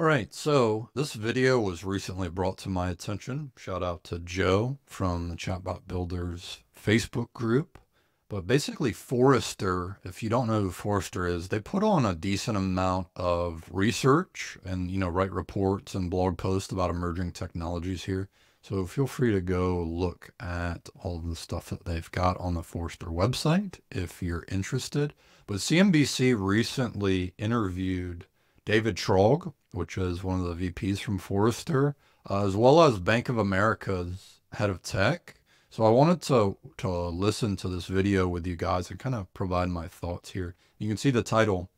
All right, so this video was recently brought to my attention. Shout out to Joe from the Chatbot Builders Facebook group. But basically, Forrester, if you don't know who Forrester is, they put on a decent amount of research and, write reports and blog posts about emerging technologies here. So feel free to go look at all of the stuff that they've got on the Forrester website if you're interested. But CNBC recently interviewed David Trog, which is one of the VPs from Forrester, as well as Bank of America's head of tech. So I wanted to listen to this video with you guys and kind of provide my thoughts here. You can see the title,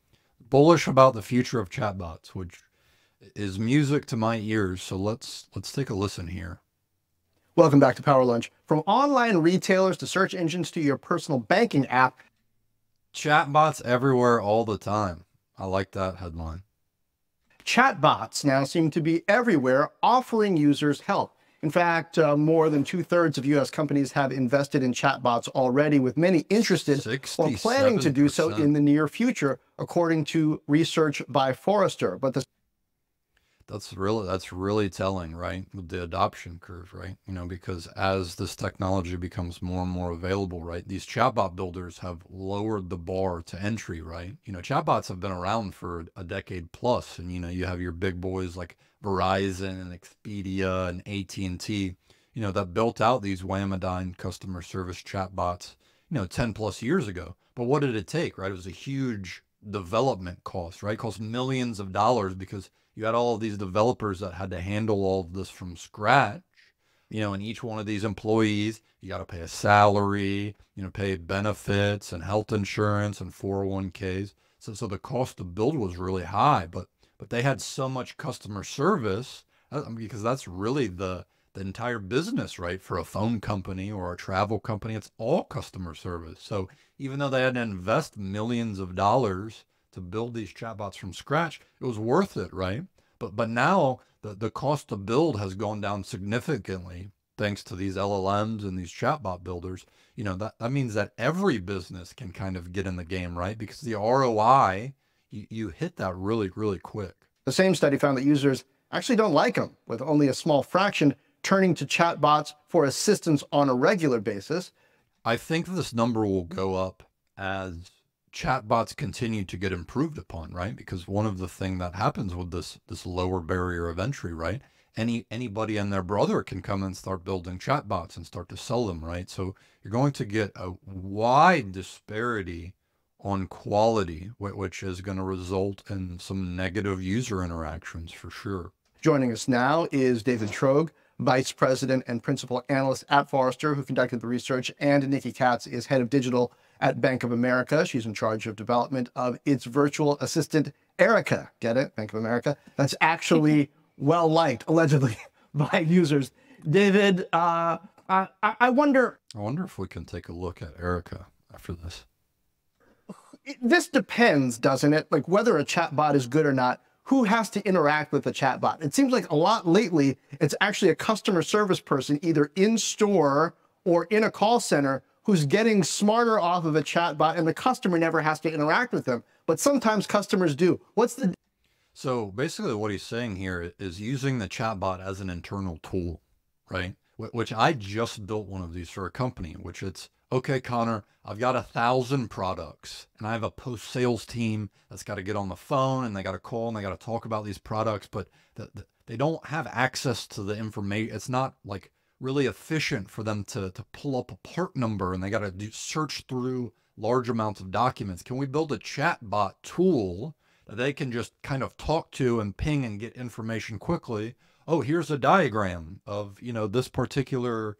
Bullish About the Future of Chatbots, which is music to my ears. So let's take a listen here. Welcome back to Power Lunch. From online retailers to search engines to your personal banking app. Chatbots everywhere all the time. I like that headline. Chatbots now seem to be everywhere, offering users help. In fact, more than 2/3 of U.S. companies have invested in chatbots already, with many interested or planning to do so in the near future, according to research by Forrester. But that's really telling, right? With the adoption curve, right? Because as this technology becomes more and more available, right, these chatbot builders have lowered the bar to entry, right? Chatbots have been around for a decade plus, and you have your big boys like Verizon and Expedia and AT&T, that built out these Wamadyne customer service chatbots, 10 plus years ago. But what did it take, right? It was a huge development cost, right? It cost millions of dollars because you had all of these developers that had to handle all of this from scratch, and each one of these employees, you got to pay a salary, pay benefits and health insurance and 401ks. So the cost to build was really high, but they had so much customer service because that's really the entire business, right? For a phone company or a travel company, it's all customer service. So even though they had to invest millions of dollars to build these chatbots from scratch, it was worth it, right? But now the cost to build has gone down significantly thanks to these LLMs and these chatbot builders. That means that every business can kind of get in the game, right? Because the ROI, you hit that really, really quick. The same study found that users actually don't like them, with only a small fraction turning to chatbots for assistance on a regular basis. I think this number will go up as chatbots continue to get improved upon, right? Because one of the things that happens with this lower barrier of entry, right? Anybody and their brother can come and start building chatbots and start to sell them, right? So you're going to get a wide disparity on quality, which is going to result in some negative user interactions for sure. Joining us now is David Trog, Vice President and Principal Analyst at Forrester, who conducted the research, and Nikki Katz is Head of Digital at Bank of America. She's in charge of development of its virtual assistant, Erica. Get it? Bank of America. That's actually well-liked, allegedly, by users. David, I wonder... I wonder if we can take a look at Erica after this. This depends, doesn't it? Like whether a chatbot is good or not, who has to interact with the chatbot? It seems like a lot lately, it's actually a customer service person, either in store or in a call center, who's getting smarter off of a chatbot, and the customer never has to interact with them. But sometimes customers do. So basically what he's saying here is using the chatbot as an internal tool, right? Which I just built one of these for a company, which it's, okay, Connor, I've got 1,000 products and I have a post-sales team that's got to get on the phone and they got to call and they got to talk about these products, but they don't have access to the information. It's not like really efficient for them to pull up a part number, and they got to search through large amounts of documents. Can we build a chatbot tool that they can just kind of talk to and ping and get information quickly? Oh, here's a diagram of, this particular,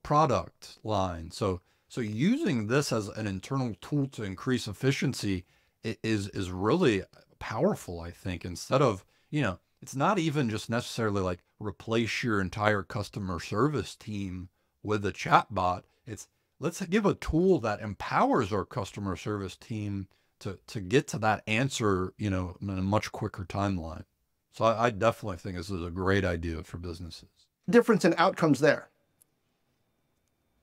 product line. So using this as an internal tool to increase efficiency is really powerful, I think. Instead of, it's not even just necessarily like replace your entire customer service team with a chatbot. It's let's give a tool that empowers our customer service team to get to that answer, in a much quicker timeline. So I definitely think this is a great idea for businesses. Difference in outcomes there.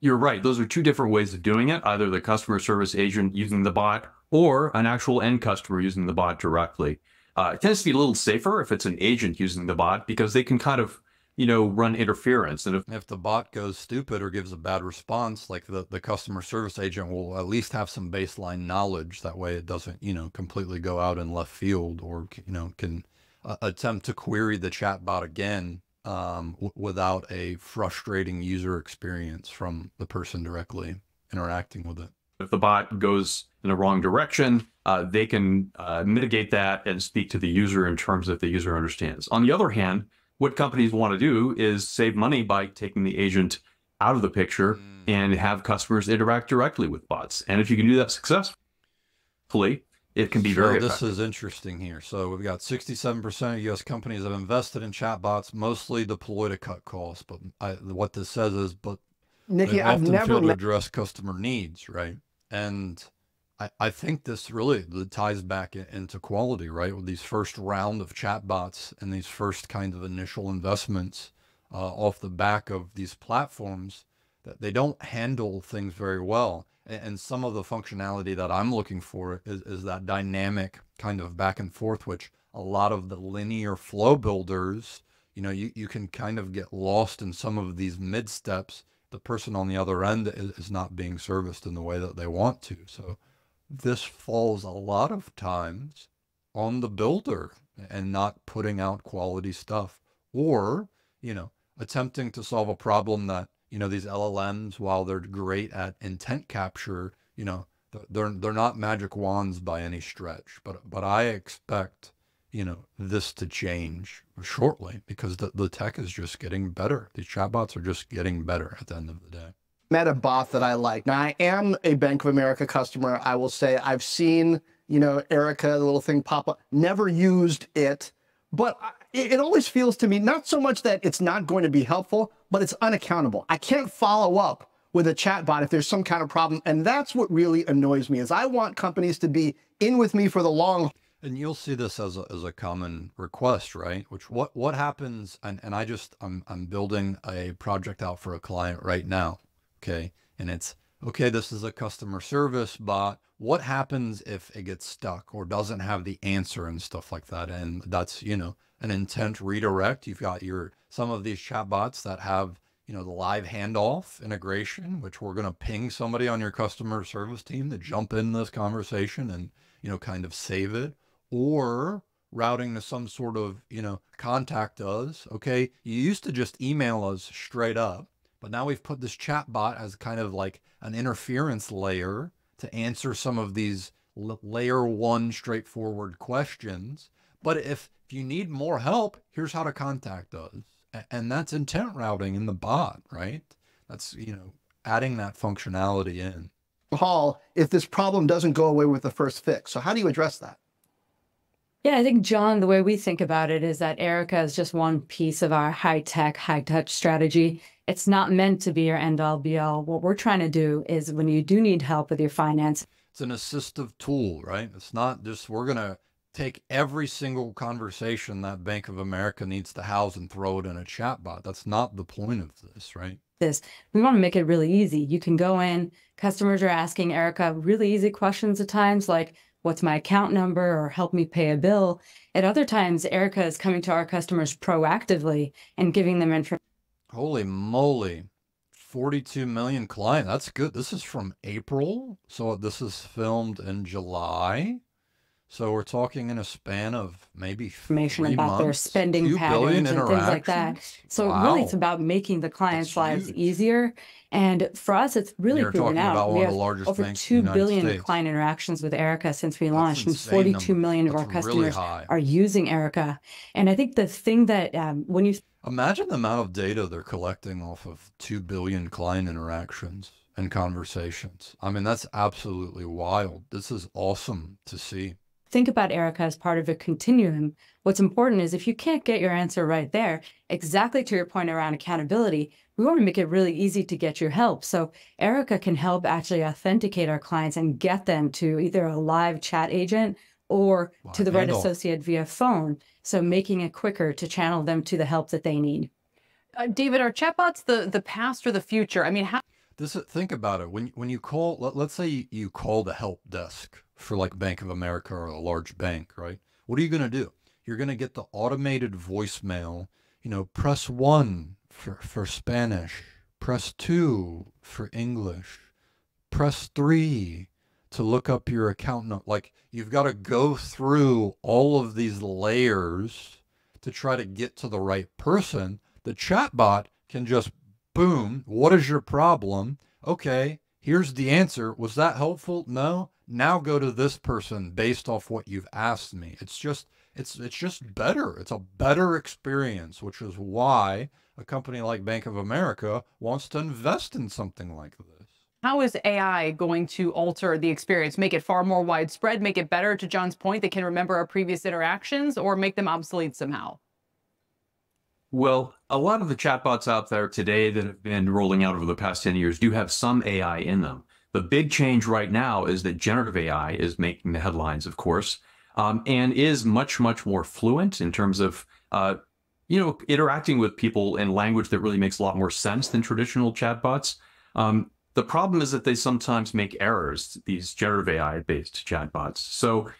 You're right. Those are two different ways of doing it. Either the customer service agent using the bot or an actual end customer using the bot directly. It tends to be a little safer if it's an agent using the bot because they can kind of, run interference. And If the bot goes stupid or gives a bad response, like the customer service agent will at least have some baseline knowledge. That way it doesn't, completely go out in left field or, can attempt to query the chat bot again without a frustrating user experience from the person directly interacting with it. if the bot goes in the wrong direction, they can mitigate that and speak to the user in terms that the user understands. On the other hand, what companies want to do is save money by taking the agent out of the picture and have customers interact directly with bots. And if you can do that successfully, it can be very This effective. is interesting here. So we've got 67% of U.S. companies have invested in chatbots, mostly deployed to cut costs. But what this says is, but Nikki, they I've often never fail to met. address customer needs, right? And I think this really ties back into quality, right? With these first round of chatbots and these first kind of initial investments off the back of these platforms, that they don't handle things very well. And some of the functionality that I'm looking for is that dynamic kind of back and forth, which a lot of the linear flow builders, you can kind of get lost in some of these mid steps. The person on the other end is not being serviced in the way that they want to. So this falls a lot of times on the builder and not putting out quality stuff, or, attempting to solve a problem that, these LLMs, while they're great at intent capture, they're not magic wands by any stretch. But I expect, this to change shortly because the tech is just getting better. These chatbots are just getting better at the end of the day. Met a bot that I like. Now, I am a Bank of America customer. I will say I've seen, Erica, the little thing pop up, never used it, but it always feels to me, not so much that it's not going to be helpful, but it's unaccountable. I can't follow up with a chat bot if there's some kind of problem. And that's what really annoys me is I want companies to be in with me for the long haul. And you'll see this as a common request, right? Which what happens, and I'm building a project out for a client right now. Okay. And it's, okay, this is a customer service bot. What happens if it gets stuck or doesn't have the answer and stuff like that? And that's, an intent redirect. You've got some of these chatbots that have, the live handoff integration, which we're going to ping somebody on your customer service team to jump in this conversation and, kind of save it, or routing to some sort of, contact us. Okay. You used to just email us straight up. But now we've put this chat bot as kind of like an interference layer to answer some of these layer one straightforward questions. But if you need more help, here's how to contact us. And that's intent routing in the bot, right? That's, adding that functionality in. Haul if this problem doesn't go away with the first fix. So how do you address that? Yeah, I think, John, the way we think about it is that Erica is just one piece of our high-tech, high-touch strategy. It's not meant to be your end-all, be-all. What we're trying to do is when you do need help with your finance. It's an assistive tool, right? It's not just we're going to take every single conversation that Bank of America needs to house and throw it in a chatbot. That's not the point of this, right? We want to make it really easy. You can go in, customers are asking Erica really easy questions at times like, what's my account number, or help me pay a bill. At other times, Erica is coming to our customers proactively and giving them information. Holy moly. 42 million clients. That's good. This is from April. So this is filmed in July. So we're talking in a span of maybe Information 3 about their months, spending 2 billion patterns and things like that. interactions. So Wow. really, it's about making the clients' That's lives huge. easier. And for us, it's really You're proven talking out. about We one of have the largest over banks in the 2 United billion States. client interactions with Erica since we That's launched, and insane 42 number. million of our That's really customers high. are using Erica. And I think the thing that when you Imagine the amount of data they're collecting off of 2 billion client interactions and conversations. I mean, that's absolutely wild. This is awesome to see. think about Erica as part of a continuum, what's important is if you can't get your answer right there, exactly to your point around accountability, we want to make it really easy to get your help. So Erica can help actually authenticate our clients and get them to either a live chat agent or to the right Handoff. associate via phone. So making it quicker to channel them to the help that they need. David, are chatbots the past or the future? I mean, how Think about it. When you call, let's say you call the help desk for like Bank of America or a large bank, right? What are you going to do? You're going to get the automated voicemail, you know, press 1 for Spanish, press 2 for English, press 3 to look up your account number. Like, you've got to go through all of these layers to try to get to the right person. The chatbot can just, boom, what is your problem? Okay, here's the answer. Was that helpful? No. Now go to this person based off what you've asked me. It's just better. It's a better experience, which is why a company like Bank of America wants to invest in something like this. How is AI going to alter the experience, make it far more widespread, make it better, to John's point, they can remember our previous interactions, or make them obsolete somehow? Well, a lot of the chatbots out there today that have been rolling out over the past 10 years do have some AI in them. The big change right now is that generative AI is making the headlines, of course, and is much, much more fluent in terms of, interacting with people in language that really makes a lot more sense than traditional chatbots. The problem is that they sometimes make errors, these generative AI-based chatbots. So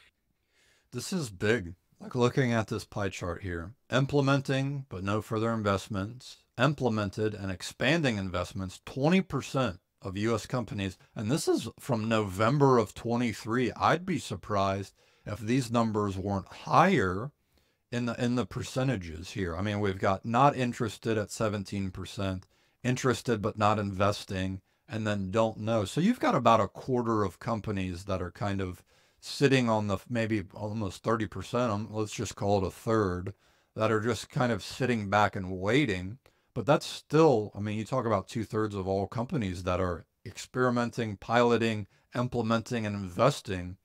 this is big. Like, looking at this pie chart here, implementing but no further investments, implemented and expanding investments, 20% of U.S. companies. And this is from November of 23. I'd be surprised if these numbers weren't higher in the percentages here. I mean, we've got not interested at 17%, interested but not investing, and then don't know. So you've got about a quarter of companies that are kind of sitting on the, maybe almost 30%, let's just call it a third, that are just kind of sitting back and waiting. But that's still, I mean, you talk about 2/3 of all companies that are experimenting, piloting, implementing, and investing.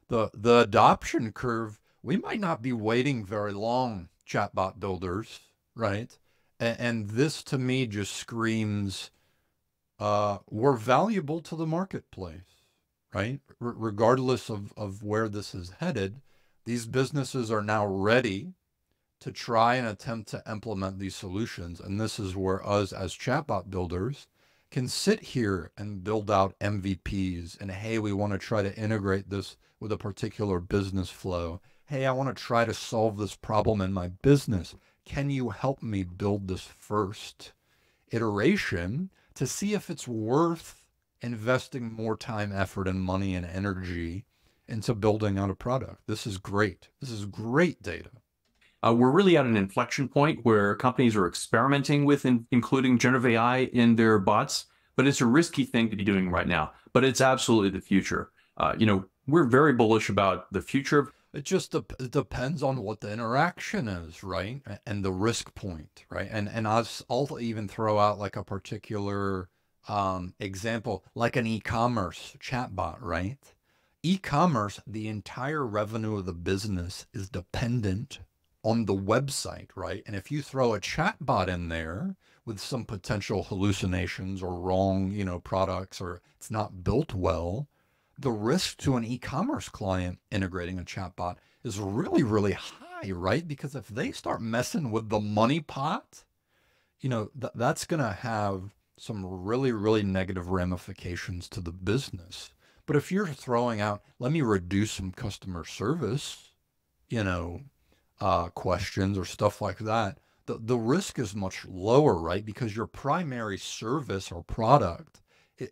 The adoption curve, we might not be waiting very long, chatbot builders, right? And this to me just screams, we're valuable to the marketplace, right? Regardless of where this is headed, these businesses are now ready to try and attempt to implement these solutions. And this is where us as chatbot builders can sit here and build out MVPs. And hey, we want to try to integrate this with a particular business flow. Hey, I want to try to solve this problem in my business. Can you help me build this first iteration to see if it's worth investing more time, effort, and money and energy into building out a product? This is great. This is great data. We're really at an inflection point where companies are experimenting with including generative AI in their bots, but it's a risky thing to be doing right now. But it's absolutely the future. We're very bullish about the future. It just depends on what the interaction is, right? And the risk point, right? And I'll even throw out like a particular example, like an e-commerce chatbot, right? E-commerce, the entire revenue of the business is dependent on the website, right? And if you throw a chatbot in there with some potential hallucinations or wrong, products, or it's not built well, the risk to an e-commerce client integrating a chatbot is really, really high, right? Because if they start messing with the money pot, that's going to have some really, really negative ramifications to the business. But if you're throwing out, let me reduce some customer service, questions or stuff like that, the risk is much lower, right? Because your primary service or product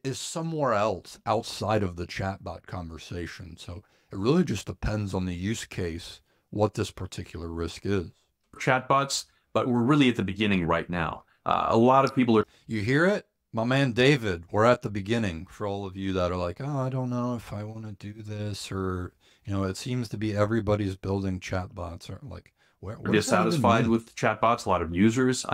is somewhere else outside of the chatbot conversation. So it really just depends on the use case, what this particular risk is. Chatbots, but we're really at the beginning right now. A lot of people are... You hear it? My man David, we're at the beginning. For all of you that are like, oh, I don't know if I want to do this, or, it seems to be everybody's building chatbots, or like, where dissatisfied with chatbots, a lot of users,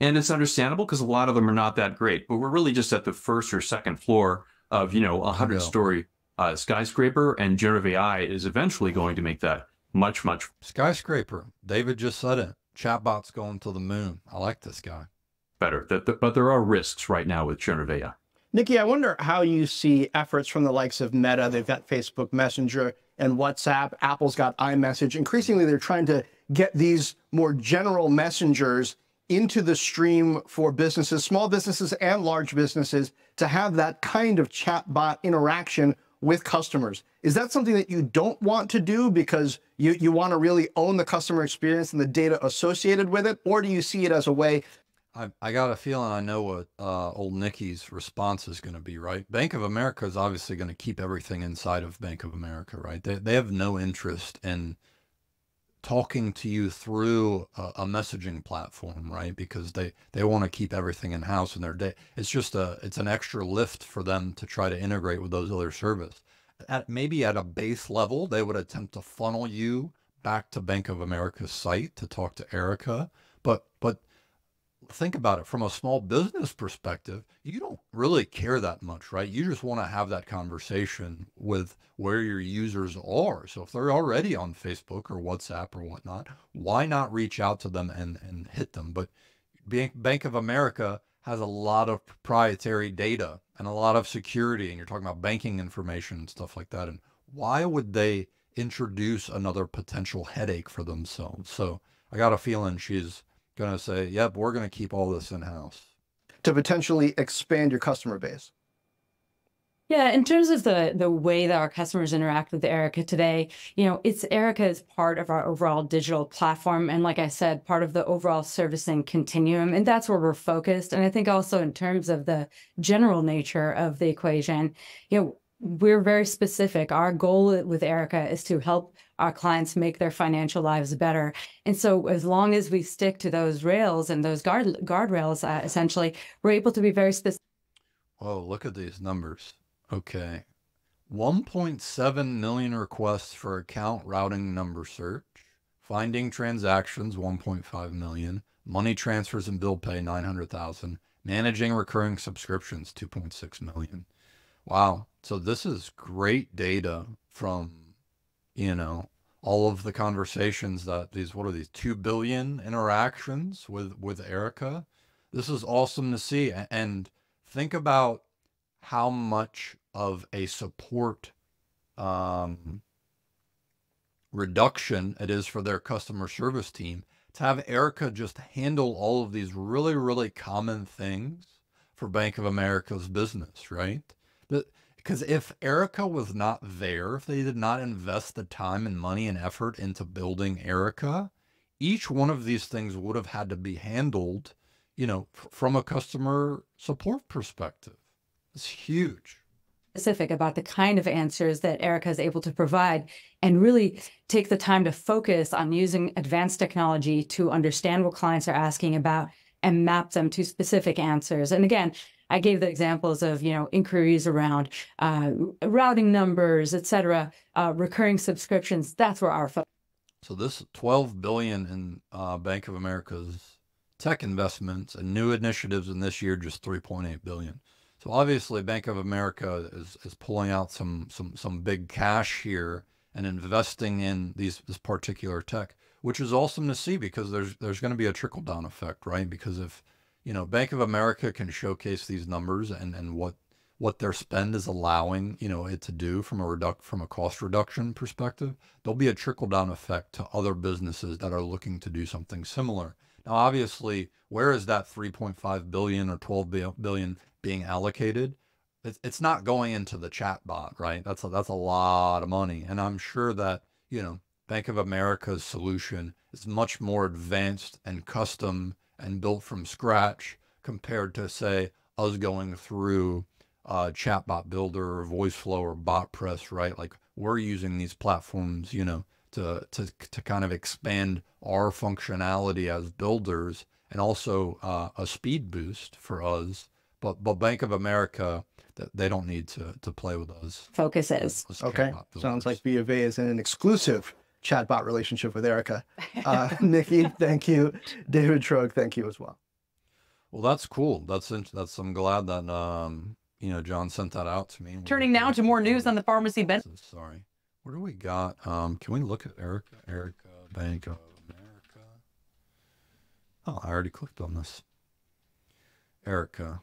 and it's understandable because a lot of them are not that great, but we're really just at the first or second floor of, a 100-story skyscraper, and generative AI is eventually going to make that much, much skyscraper. David just said it. Chatbots going to the moon. I like this guy. Better. But there are risks right now with generative AI. Nikki, I wonder how you see efforts from the likes of Meta. They've got Facebook Messenger and WhatsApp. Apple's got iMessage. Increasingly, they're trying to get these more general messengers into the stream for businesses, small businesses and large businesses, to have that kind of chatbot interaction with customers. Is that something that you don't want to do because you want to really own the customer experience and the data associated with it? Or do you see it as a way? I got a feeling I know what old Nikki's response is going to be, right? Bank of America is obviously going to keep everything inside of Bank of America, right? They have no interest in talking to you through a messaging platform, right? Because they want to keep everything in house in their day. It's just it's an extra lift for them to try to integrate with those other services. Maybe at a base level, they would attempt to funnel you back to Bank of America's site to talk to Erica, but think about it from a small business perspective, you don't really care that much, right? You just want to have that conversation with where your users are. So if they're already on Facebook or WhatsApp or whatnot, why not reach out to them and hit them? But Bank of America has a lot of proprietary data and a lot of security, and you're talking about banking information and stuff like that. And why would they introduce another potential headache for themselves? So I got a feeling she's going to say, yep, we're going to keep all this in-house. To potentially expand your customer base. Yeah, in terms of the way that our customers interact with Erica today, Erica is part of our overall digital platform. And like I said, part of the overall servicing continuum. And that's where we're focused. And I think also in terms of the general nature of the equation, we're very specific. Our goal with Erica is to help our clients make their financial lives better. And so as long as we stick to those rails and those guardrails, essentially, we're able to be very specific. Whoa, look at these numbers. Okay. 1.7 million requests for account routing number search, finding transactions, 1.5 million, money transfers and bill pay, 900,000, managing recurring subscriptions, 2.6 million. Wow. So this is great data from, all of the conversations that what are these 2 billion interactions with Erica. This is awesome to see. And think about how much of a support reduction it is for their customer service team to have Erica just handle all of these really, really common things for Bank of America's business, right? Because if Erica was not there, if they did not invest the time and money and effort into building Erica, each one of these things would have had to be handled, from a customer support perspective. It's huge. Specific about the kind of answers that Erica is able to provide and really take the time to focus on using advanced technology to understand what clients are asking about and map them to specific answers. And again, I gave the examples of, inquiries around routing numbers, et cetera, recurring subscriptions. That's where our focus. So this 12 billion in Bank of America's tech investments and new initiatives in this year, just 3.8 billion. So obviously Bank of America is pulling out some big cash here and investing in this particular tech, which is awesome to see because there's going to be a trickle down effect, right? Because if Bank of America can showcase these numbers and what their spend is allowing, it to do from a cost reduction perspective, there'll be a trickle down effect to other businesses that are looking to do something similar. Now, obviously, where is that 3.5 billion or 12 billion being allocated? It's not going into the chat bot, right? That's a lot of money. And I'm sure that, Bank of America's solution is much more advanced and custom and built from scratch compared to, say, us going through Chatbot Builder or VoiceFlow or BotPress, right? Like we're using these platforms, to kind of expand our functionality as builders and also a speed boost for us. But Bank of America, they don't need to play with us. Focus is. Okay. Sounds like B of A is in an exclusive chatbot relationship with Erica. Nikki, thank you. David Trog, thank you as well. Well, that's cool. I'm glad that John sent that out to me. Turning now to more news on the pharmacy benefits. Sorry, what do we got? Can we look at Erica? Bank of America. Oh, I already clicked on this. Erica.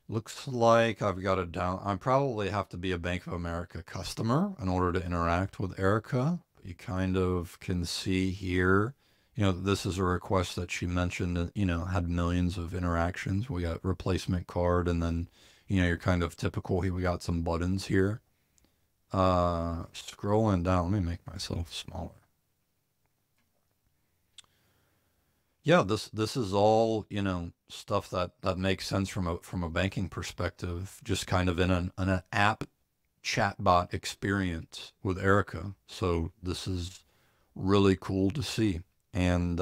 Looks like I've got it down. I probably have to be a Bank of America customer in order to interact with Erica. You kind of can see here, this is a request that she mentioned that, had millions of interactions. We got replacement card and then, your kind of typical, we got some buttons here. Scrolling down, let me make myself smaller. Yeah, this is all, stuff that makes sense from a banking perspective, just kind of in an app chatbot experience with Erica. So this is really cool to see. And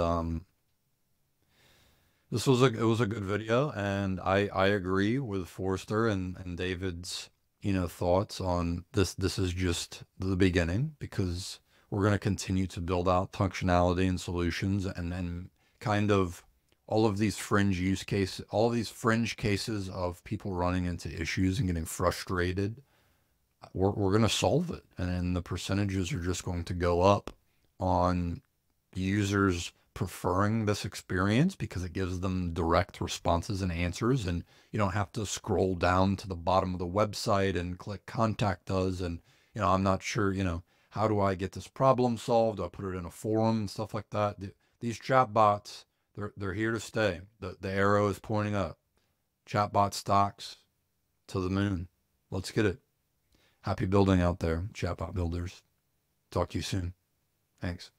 this was it was a good video, and I agree with Forrester and David's, thoughts on this. This is just the beginning, because we're going to continue to build out functionality and solutions, and then kind of all of these all of these fringe cases of people running into issues and getting frustrated. We're going to solve it, and then the percentages are just going to go up on users preferring this experience, because it gives them direct responses and answers, and you don't have to scroll down to the bottom of the website and click contact us, and I'm not sure, how do I get this problem solved? Do I put it in a forum and stuff like that? These chatbots, they're here to stay. The arrow is pointing up. Chatbot stocks to the moon. Let's get it. Happy building out there, chatbot builders. Talk to you soon. Thanks.